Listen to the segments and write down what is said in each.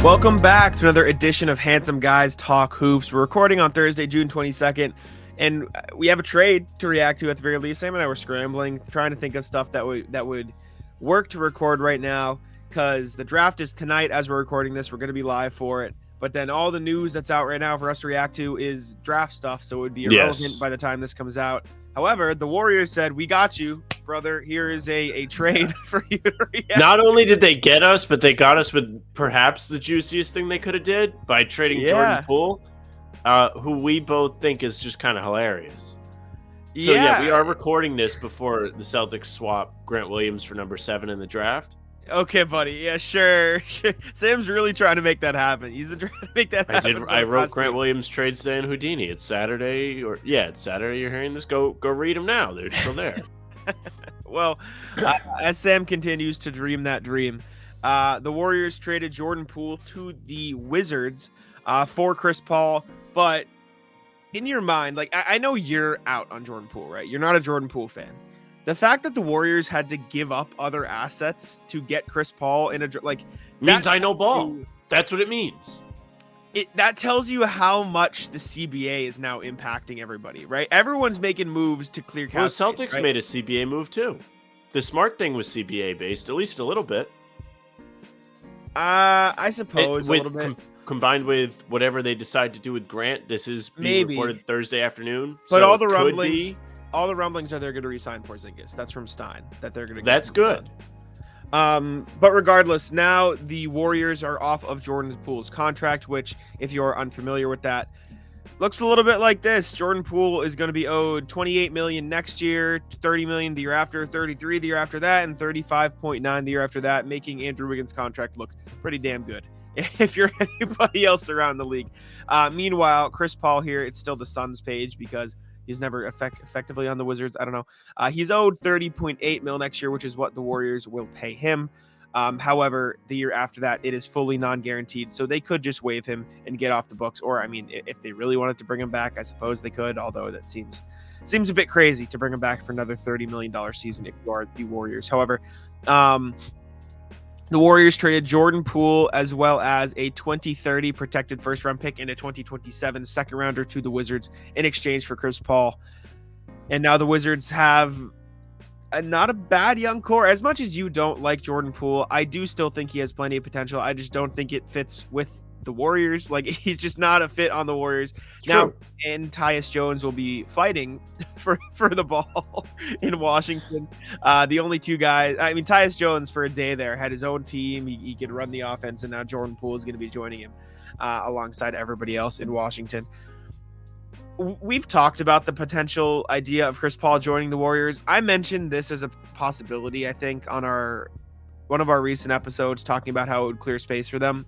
Welcome back to another edition of Handsome Guys Talk Hoops. We're recording on Thursday, June 22nd, and we have a trade to react to at the very least. Sam and I were scrambling, trying to think of stuff that would work to record right now, because the draft is tonight as we're recording this. We're going to be live for it, but then all the news that's out right now for us to react to is draft stuff, so it would be irrelevant by the time this comes out. However, the Warriors said, "We got you, brother. Here is a trade for you to react." Not only did they get us, but they got us with perhaps the juiciest thing they could have did by trading Jordan Poole, who we both think is just kind of hilarious. So yeah, we are recording this before the Celtics swap Grant Williams for number 7 in the draft. Okay, buddy. Yeah, sure. Sam's really trying to make that happen. He's been trying to make that happen. I wrote Grant Williams trade today in Houdini. It's Saturday, it's Saturday. You're hearing this. Go read them now. They're still there. Well, as Sam continues to dream that dream, the Warriors traded Jordan Poole to the Wizards for Chris Paul. But in your mind, like I know you're out on Jordan Poole, right? You're not a Jordan Poole fan. The fact that the Warriors had to give up other assets to get Chris Paul in means I know ball. That's what it means. That tells you how much the CBA is now impacting everybody, right? Everyone's making moves to clear cap. Well, the Celtics made a CBA move too. The smart thing was CBA based, at least a little bit. I suppose a little bit. Combined with whatever they decide to do with Grant, this is being reported Thursday afternoon. But so all the rumblings are they're going to re-sign Porzingis. That's from Stein. That they're going to. That's good. But regardless, now the Warriors are off of Jordan Poole's contract, which, if you're unfamiliar with that, looks a little bit like this. Jordan Poole is going to be owed $28 million next year, $30 million the year after, $33 million the year after that, and $35.9 million the year after that, making Andrew Wiggins' contract look pretty damn good if you're anybody else around the league. Meanwhile, Chris Paul here, it's still the Suns page because he's never effectively on the Wizards. I don't know. He's owed $30.8 million next year, which is what the Warriors will pay him. However, the year after that, it is fully non-guaranteed, so they could just waive him and get off the books. Or, I mean, if they really wanted to bring him back, I suppose they could, although that seems a bit crazy to bring him back for another $30 million season if you are the Warriors. However, the Warriors traded Jordan Poole as well as a 2030 protected first-round pick and a 2027 second-rounder to the Wizards in exchange for Chris Paul. And now the Wizards have not a bad young core. As much as you don't like Jordan Poole, I do still think he has plenty of potential. I just don't think it fits with the Warriors. Like, he's just not a fit on the Warriors. Now, and Tyus Jones will be fighting for the ball in Washington. The only two guys, I mean, Tyus Jones for a day there had his own team. He could run the offense, and now Jordan Poole is going to be joining him alongside everybody else in Washington. We've talked about the potential idea of Chris Paul joining the Warriors. I mentioned this as a possibility, I think, on one of our recent episodes, talking about how it would clear space for them.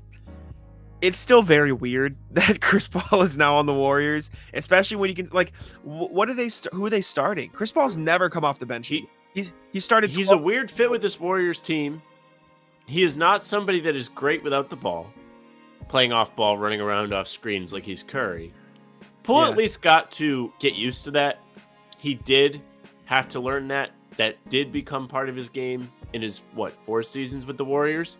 It's still very weird that Chris Paul is now on the Warriors, especially when you can, like, what are they? Who are they starting? Chris Paul's never come off the bench. He started. He's a weird fit with this Warriors team. He is not somebody that is great without the ball, playing off ball, running around off screens like he's Curry. Poole at least got to get used to that. He did have to learn that. That did become part of his game in his 4 seasons with the Warriors,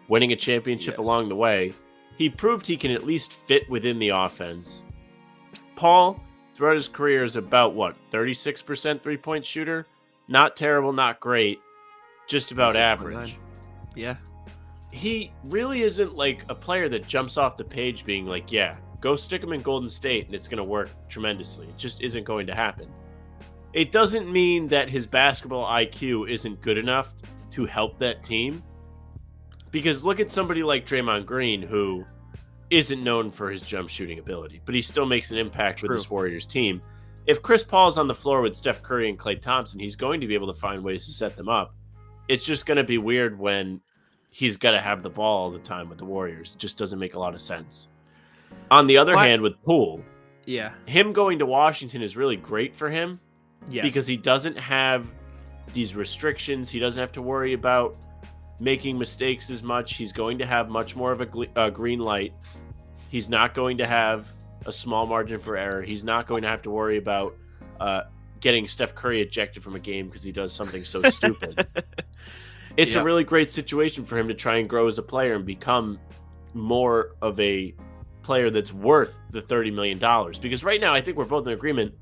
winning a championship along the way. He proved he can at least fit within the offense. Paul, throughout his career, is about 36% three-point shooter. Not terrible, not great, just about average. Yeah. He really isn't like a player that jumps off the page being like, yeah, go stick him in Golden State and it's going to work tremendously. It just isn't going to happen. It doesn't mean that his basketball IQ isn't good enough to help that team. Because look at somebody like Draymond Green, who isn't known for his jump shooting ability, but he still makes an impact with this Warriors team. If Chris Paul is on the floor with Steph Curry and Klay Thompson, he's going to be able to find ways to set them up. It's just going to be weird when he's got to have the ball all the time with the Warriors. It just doesn't make a lot of sense. On the other hand, with Poole, him going to Washington is really great for him because he doesn't have these restrictions. He doesn't have to worry about making mistakes as much. He's going to have much more of a green light. He's not going to have a small margin for error. He's not going to have to worry about getting Steph Curry ejected from a game because he does something so stupid. It's a really great situation for him to try and grow as a player and become more of a player that's worth the $30 million. Because right now, I think we're both in agreement,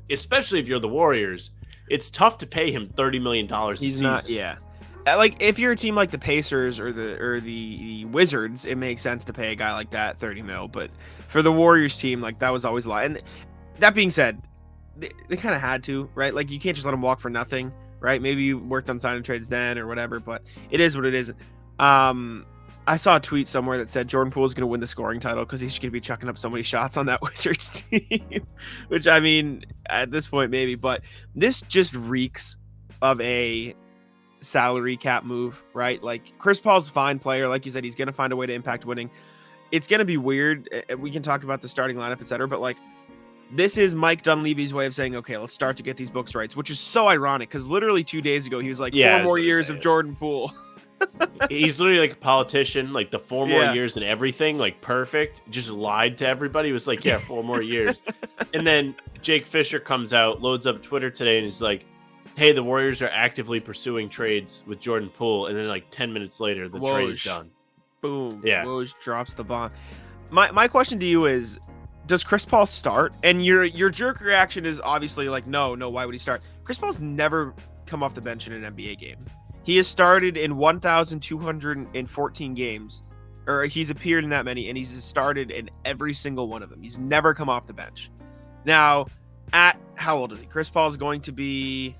especially if you're the Warriors, it's tough to pay him $30 million a He's season. not, yeah. Like if you're a team like the Pacers or the Wizards, it makes sense to pay a guy like that 30 mil. But for the Warriors team, like that was always a lot. And that being said, they kind of had to, right? Like you can't just let him walk for nothing, right? Maybe you worked on signing trades then or whatever, but it is what it is. I saw a tweet somewhere that said Jordan Poole is going to win the scoring title because he's going to be chucking up so many shots on that Wizards team, which I mean, at this point, maybe, but this just reeks of a salary cap move, right? Like Chris Paul's a fine player. Like you said, he's going to find a way to impact winning. It's going to be weird. We can talk about the starting lineup, etc. But like, this is Mike Dunleavy's way of saying, okay, let's start to get these books rights, which is so ironic because literally 2 days ago, he was like, 4 more years of Jordan Poole. He's literally like a politician, like the 4 more years and everything, like perfect. Just lied to everybody. He was like, yeah, 4 more years. And then Jake Fisher comes out, loads up Twitter today, and he's like, hey, the Warriors are actively pursuing trades with Jordan Poole. And then like 10 minutes later, the trade is done. Boom. Yeah. Woj drops the bomb. My question to you is, does Chris Paul start? And your jerk reaction is obviously like, no, why would he start? Chris Paul's never come off the bench in an NBA game. He has started in 1,214 games, or he's appeared in that many, and he's started in every single one of them. He's never come off the bench. Now, at how old is he? Chris Paul is going to be,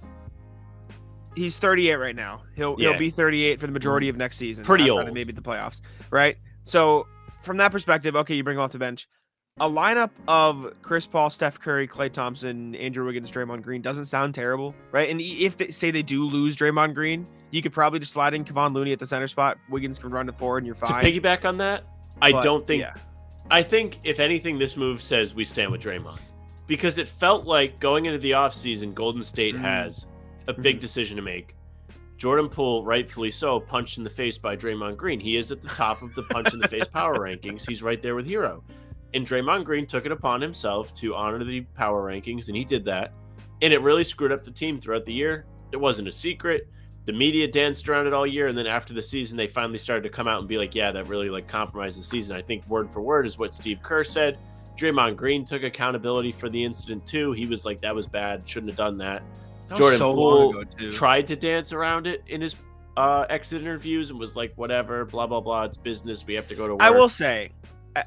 he's 38 right now. He'll be 38 for the majority of next season. Pretty old. Maybe the playoffs, right? So from that perspective, okay, you bring him off the bench. A lineup of Chris Paul, Steph Curry, Klay Thompson, Andrew Wiggins, Draymond Green doesn't sound terrible, right? And if they say they do lose Draymond Green, you could probably just slide in Kevon Looney at the center spot. Wiggins can run to 4 and you're fine. To piggyback on that, I think if anything, this move says we stand with Draymond. Because it felt like going into the offseason, Golden State has a big decision to make. Jordan Poole, rightfully so, punched in the face by Draymond Green. He is at the top of the punch in the face power rankings. He's right there with Hero. And Draymond Green took it upon himself to honor the power rankings, and he did that. And it really screwed up the team throughout the year. It wasn't a secret. The media danced around it all year, and then after the season, they finally started to come out and be like, yeah, that really like compromised the season. I think word for word is what Steve Kerr said. Draymond Green took accountability for the incident too. He was like, that was bad. Shouldn't have done that. Jordan Poole tried to dance around it in his exit interviews and was like, whatever, blah, blah, blah. It's business. We have to go to work. I will say,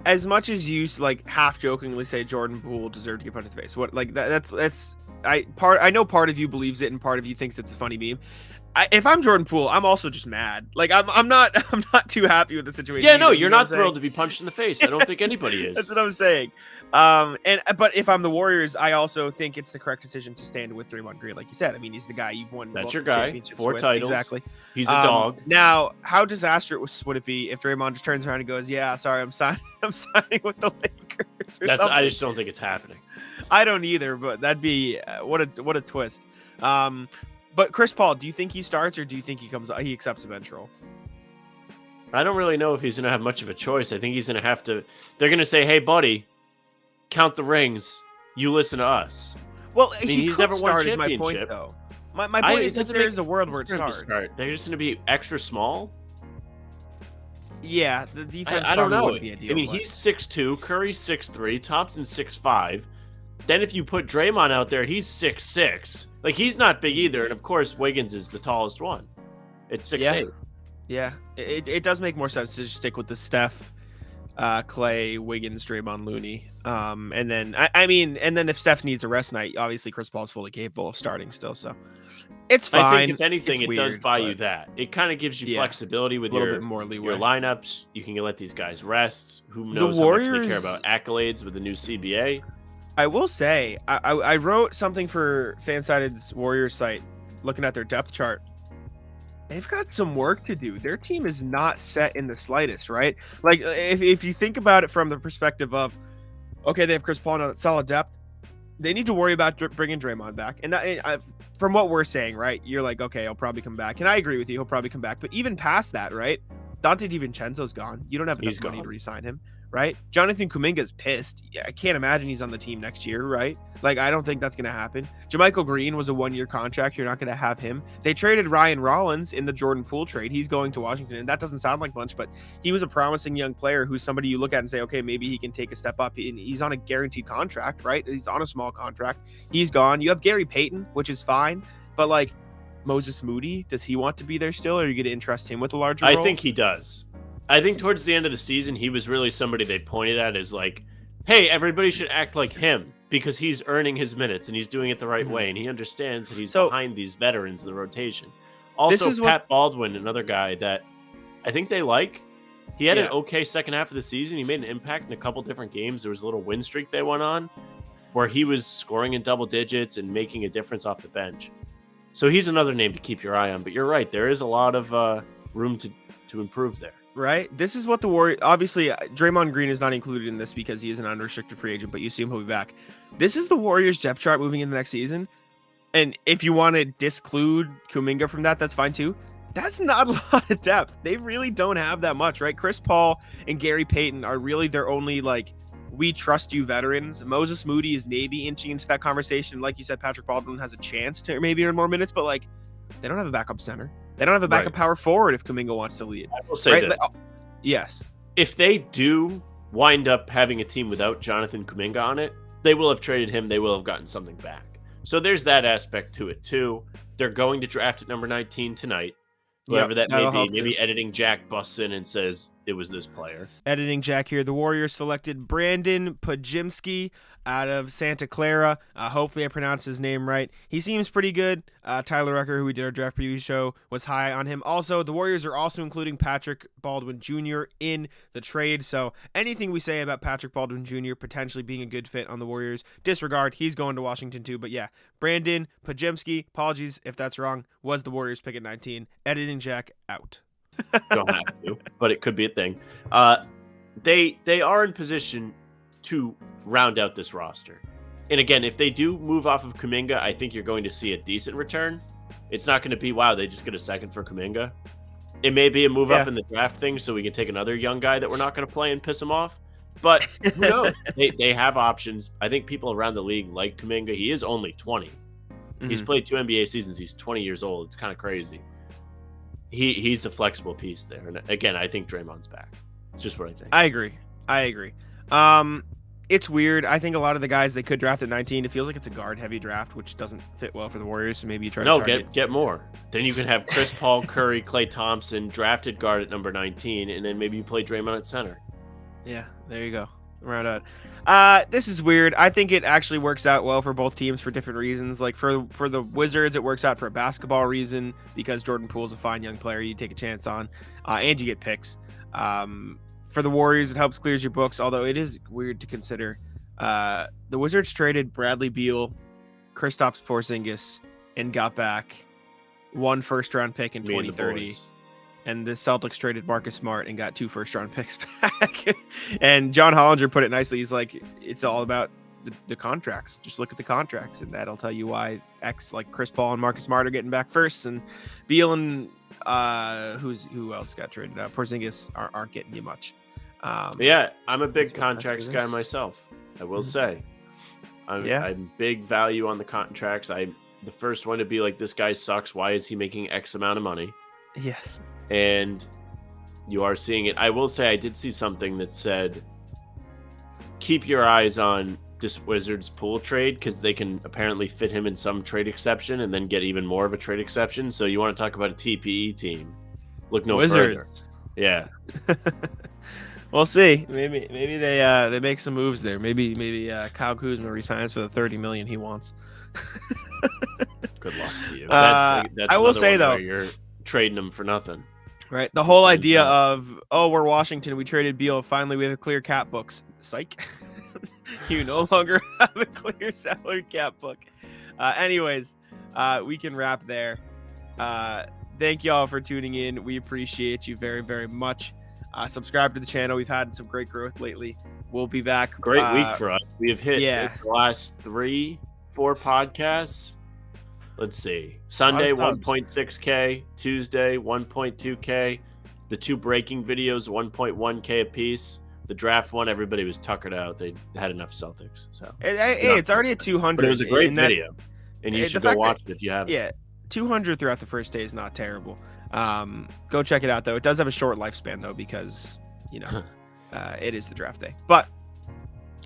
as much as you like half jokingly say Jordan Poole deserved to get punched in the face, what like that's I know part of you believes it and part of you thinks it's a funny meme. If I'm Jordan Poole, I'm also just mad. Like I'm not too happy with the situation. Yeah, no, you're not thrilled to be punched in the face. I don't think anybody is. That's what I'm saying. But if I'm the Warriors, I also think it's the correct decision to stand with Draymond Green, like you said. I mean, he's the guy you've won. That's your guy. 4 with. titles. Exactly. He's a dog. Now, how disastrous would it be if Draymond just turns around and goes, "Yeah, sorry, I'm signing with the Lakers." Or something? I just don't think it's happening. I don't either, but that'd be what a twist. But Chris Paul, do you think he starts or do you think he accepts a bench role? I don't really know if he's going to have much of a choice. I think he's going to have to. They're going to say, "Hey, buddy, count the rings. You listen to us." Well, I mean, he's never won a championship. My point, though. My point is that there's a world where it starts. They're just going to be extra small. Yeah, the defense. I don't know. Would be a deal, I mean, he's 6'2", Curry's 6'3", Thompson's 6'5". Then if you put Draymond out there, he's 6'6". Like, he's not big either. And, of course, Wiggins is the tallest one. It's 6'8". Yeah. It does make more sense to just stick with the Steph, Klay, Wiggins, Draymond, Looney. And then, and then if Steph needs a rest night, obviously Chris Paul is fully capable of starting still. So it's fine. I think, if anything, it does buy you that. It kind of gives you flexibility with your lineups. You can let these guys rest. Who knows how much they care about accolades with the new CBA. I will say, I wrote something for Fansided's Warriors site, looking at their depth chart. They've got some work to do. Their team is not set in the slightest, right? Like, if you think about it from the perspective of, okay, they have Chris Paul on solid depth, they need to worry about bringing Draymond back. And from what we're saying, right, you're like, okay, he'll probably come back. And I agree with you, he'll probably come back. But even past that, right, Dante DiVincenzo's gone. You don't have enough money to re-sign him, right? Jonathan Kuminga's pissed. Yeah, I can't imagine he's on the team next year, right? Like, I don't think that's going to happen. JaMychal Green was a 1-year contract. You're not going to have him. They traded Ryan Rollins in the Jordan Poole trade. He's going to Washington, and that doesn't sound like much, but he was a promising young player who's somebody you look at and say, okay, maybe he can take a step up. He's on a guaranteed contract, right? He's on a small contract. He's gone. You have Gary Payton, which is fine, but like Moses Moody, does he want to be there still, or are you going to interest him with a larger role? I think he does. I think towards the end of the season, he was really somebody they pointed at as like, hey, everybody should act like him because he's earning his minutes and he's doing it the right way, and he understands that he's behind these veterans in the rotation. Also, Pat Baldwin, another guy that I think they like. He had an okay second half of the season. He made an impact in a couple different games. There was a little win streak they went on where he was scoring in double digits and making a difference off the bench. So he's another name to keep your eye on. But you're right. There is a lot of room to improve there. Right? This is what the Warriors... Obviously, Draymond Green is not included in this because he is an unrestricted free agent, but you assume he'll be back. This is the Warriors' depth chart moving in the next season. And if you want to disclude Kuminga from that, that's fine too. That's not a lot of depth. They really don't have that much, right? Chris Paul and Gary Payton are really their only, like, we trust you veterans. Moses Moody is maybe inching into that conversation. Like you said, Patrick Baldwin has a chance to maybe earn more minutes, but, like, they don't have a backup center. They don't have a backup power forward if Kuminga wants to lead. I will say this. Yes. If they do wind up having a team without Jonathan Kuminga on it, they will have traded him. They will have gotten something back. So there's that aspect to it, too. They're going to draft at number 19 tonight. Whoever that may be. Maybe editing Jack busts in and says it was this player. Editing Jack here. The Warriors selected Brandon Podziemski out of Santa Clara. Hopefully I pronounced his name right. He seems pretty good. Tyler Rucker, who we did our draft preview show, was high on him. Also, the Warriors are also including Patrick Baldwin Jr. in the trade. So anything we say about Patrick Baldwin Jr. potentially being a good fit on the Warriors, disregard. He's going to Washington too. But yeah, Brandon Podziemski, apologies if that's wrong, was the Warriors pick at 19. Editing Jack out. Don't have to, but it could be a thing. They are in position to round out this roster. And again, if they do move off of Kuminga, I think you're going to see a decent return. It's not going to be, wow, they just get a second for Kuminga. It may be a move up in the draft thing so we can take another young guy that we're not going to play and piss him off. But who knows? They have options. I think people around the league like Kuminga. He is only 20. Mm-hmm. He's played 2 NBA seasons. He's 20 years old. It's kind of crazy. He's a flexible piece there. And again, I think Draymond's back. It's just what I think. I agree. It's weird. I think a lot of the guys they could draft at 19, it feels like it's a guard-heavy draft, which doesn't fit well for the Warriors. So maybe you try to target. Get more. Then you can have Chris Paul, Curry, Klay Thompson drafted guard at number 19, and then maybe you play Draymond at center. Yeah, there you go. Round out. This is weird. I think it actually works out well for both teams for different reasons. Like for the Wizards, it works out for a basketball reason because Jordan Poole's a fine young player you take a chance on, and you get picks. For the Warriors, it helps clears your books, although it is weird to consider. The Wizards traded Bradley Beal, Kristaps Porzingis, and got back 1 first-round pick in 2030. And the Celtics traded Marcus Smart and got 2 first-round picks back. And John Hollinger put it nicely. He's like, it's all about the contracts. Just look at the contracts, and that'll tell you why like Chris Paul and Marcus Smart are getting back first, and Beal and who else got traded? Porzingis aren't getting you much. Yeah, I'm a big contracts guy myself. I will say, I'm big value on the contracts. I'm the first one to be like, this guy sucks. Why is he making X amount of money? Yes, and you are seeing it. I will say, I did see something that said, keep your eyes on this Wizards Poole trade because they can apparently fit him in some trade exception and then get even more of a trade exception. So you want to talk about a TPE team? Look no further. Yeah. We'll see. Maybe they make some moves there. Maybe Kyle Kuzma resigns for the $30 million he wants. Good luck to you. That's I will say though, you're trading him for nothing. Right. The whole idea of we're Washington, we traded Beal, finally we have a clear cap books. Psych. You no longer have a clear salary cap book. Anyways, we can wrap there. Thank y'all for tuning in. We appreciate you very, very much. Subscribe to the channel. We've had some great growth lately. We'll be back. Great week for us. We have hit the last 3-4 podcasts. Let's see. Sunday, 1.6K. Tuesday, 1.2K. The 2 breaking videos, 1.1K a piece. The draft one, everybody was tuckered out. They had enough Celtics. So Hey, it's already at 200. But it was a great and that- video, and you the should go fact watch that- it if you haven't. Yeah, 200 throughout the first day is not terrible. Go check it out though. It does have a short lifespan though because it is the draft day. But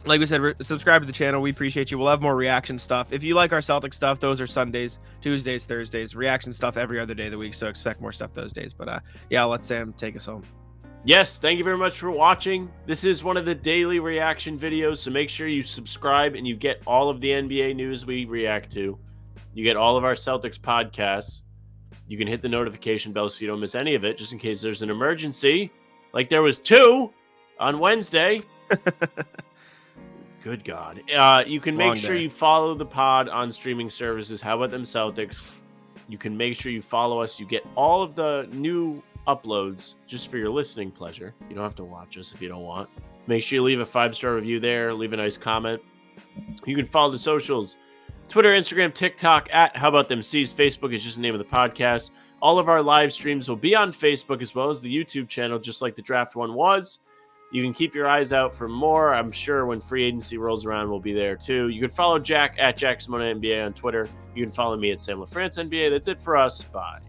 like we said, subscribe to the channel. We appreciate you. We'll have more reaction stuff. If you like our Celtic stuff, those are Sundays, Tuesdays, Thursdays. Reaction stuff every other day of the week. So expect more stuff those days. But yeah, I'll let Sam take us home. Yes, thank you very much for watching. This is one of the daily reaction videos, so make sure you subscribe and you get all of the NBA news we react to. You get all of our Celtics podcasts. You can hit the notification bell so you don't miss any of it, just in case there's an emergency, like there was 2 on Wednesday. Good God. You can make sure you follow the pod on streaming services. How about them Celtics? You can make sure you follow us. You get all of the new uploads just for your listening pleasure. You don't have to watch us if you don't want. Make sure you leave a 5-star review there. Leave a nice comment. You can follow the socials. Twitter, Instagram, TikTok at How About Them C's. Facebook is just the name of the podcast. All of our live streams will be on Facebook as well as the YouTube channel, just like the draft one was. You can keep your eyes out for more. I'm sure when free agency rolls around, we'll be there too. You can follow Jack at Jack Simona NBA on Twitter. You can follow me at Sam LaFrance NBA. That's it for us. Bye.